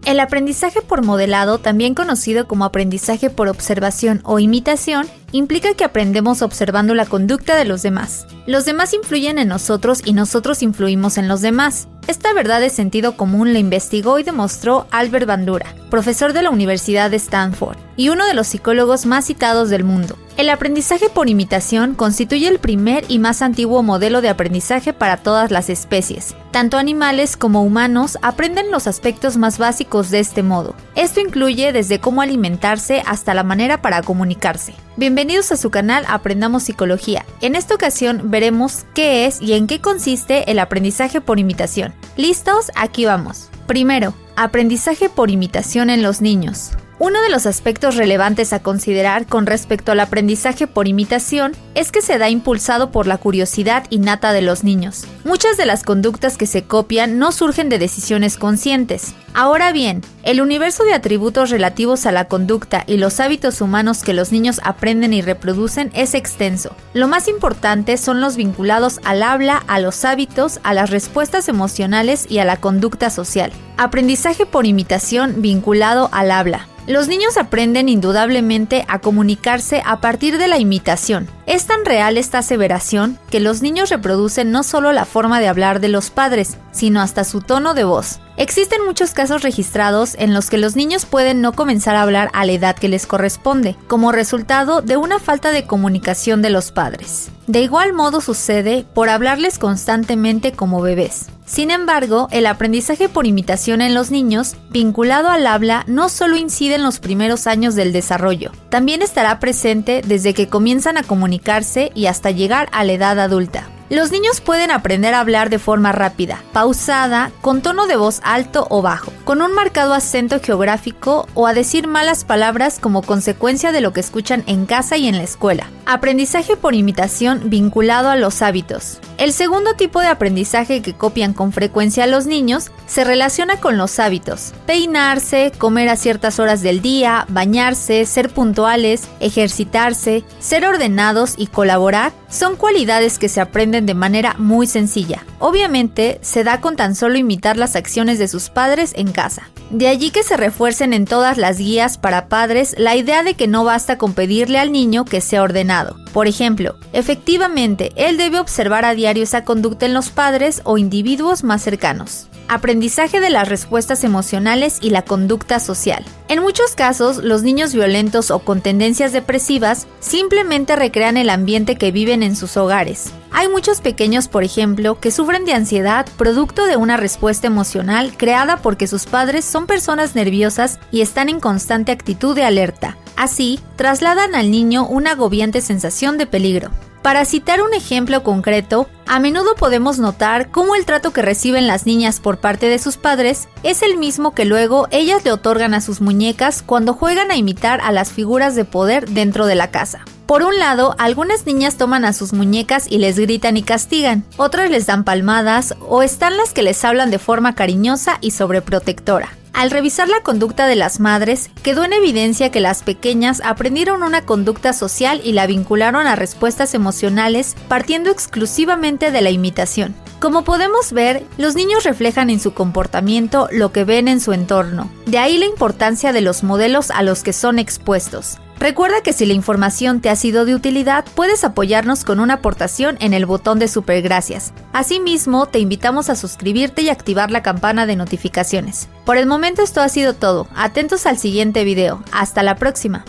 El aprendizaje por modelado, también conocido como aprendizaje por observación o imitación, implica que aprendemos observando la conducta de los demás. Los demás influyen en nosotros y nosotros influimos en los demás. Esta verdad de sentido común la investigó y demostró Albert Bandura, profesor de la Universidad de Stanford y uno de los psicólogos más citados del mundo. El aprendizaje por imitación constituye el primer y más antiguo modelo de aprendizaje para todas las especies. Tanto animales como humanos aprenden los aspectos más básicos de este modo. Esto incluye desde cómo alimentarse hasta la manera para comunicarse. Bienvenidos a su canal Aprendamos Psicología. En esta ocasión veremos qué es y en qué consiste el aprendizaje por imitación. ¿Listos? Aquí vamos. Primero, aprendizaje por imitación en los niños. Uno de los aspectos relevantes a considerar con respecto al aprendizaje por imitación es que se da impulsado por la curiosidad innata de los niños. Muchas de las conductas que se copian no surgen de decisiones conscientes. Ahora bien, el universo de atributos relativos a la conducta y los hábitos humanos que los niños aprenden y reproducen es extenso. Lo más importante son los vinculados al habla, a los hábitos, a las respuestas emocionales y a la conducta social. Aprendizaje por imitación vinculado al habla. Los niños aprenden indudablemente a comunicarse a partir de la imitación. Es tan real esta aseveración que los niños reproducen no solo la forma de hablar de los padres, sino hasta su tono de voz. Existen muchos casos registrados en los que los niños pueden no comenzar a hablar a la edad que les corresponde, como resultado de una falta de comunicación de los padres. De igual modo sucede por hablarles constantemente como bebés. Sin embargo, el aprendizaje por imitación en los niños, vinculado al habla, no solo incide en los primeros años del desarrollo, también estará presente desde que comienzan a comunicarse y hasta llegar a la edad adulta. Los niños pueden aprender a hablar de forma rápida, pausada, con tono de voz alto o bajo, con un marcado acento geográfico o a decir malas palabras como consecuencia de lo que escuchan en casa y en la escuela. Aprendizaje por imitación vinculado a los hábitos. El segundo tipo de aprendizaje que copian con frecuencia los niños se relaciona con los hábitos. Peinarse, comer a ciertas horas del día, bañarse, ser puntuales, ejercitarse, ser ordenados y colaborar son cualidades que se aprenden de manera muy sencilla. Obviamente, se da con tan solo imitar las acciones de sus padres en casa. De allí que se refuercen en todas las guías para padres la idea de que no basta con pedirle al niño que sea ordenado. Por ejemplo, efectivamente, él debe observar a diario esa conducta en los padres o individuos más cercanos. Aprendizaje de las respuestas emocionales y la conducta social. En muchos casos, los niños violentos o con tendencias depresivas simplemente recrean el ambiente que viven en sus hogares. Hay muchos pequeños, por ejemplo, que sufren de ansiedad producto de una respuesta emocional creada porque sus padres son personas nerviosas y están en constante actitud de alerta. Así, trasladan al niño una agobiante sensación de peligro. Para citar un ejemplo concreto, a menudo podemos notar cómo el trato que reciben las niñas por parte de sus padres es el mismo que luego ellas le otorgan a sus muñecas cuando juegan a imitar a las figuras de poder dentro de la casa. Por un lado, algunas niñas toman a sus muñecas y les gritan y castigan, otras les dan palmadas o están las que les hablan de forma cariñosa y sobreprotectora. Al revisar la conducta de las madres, quedó en evidencia que las pequeñas aprendieron una conducta social y la vincularon a respuestas emocionales partiendo exclusivamente de la imitación. Como podemos ver, los niños reflejan en su comportamiento lo que ven en su entorno. De ahí la importancia de los modelos a los que son expuestos. Recuerda que si la información te ha sido de utilidad, puedes apoyarnos con una aportación en el botón de super gracias. Asimismo, te invitamos a suscribirte y activar la campana de notificaciones. Por el momento esto ha sido todo. Atentos al siguiente video. Hasta la próxima.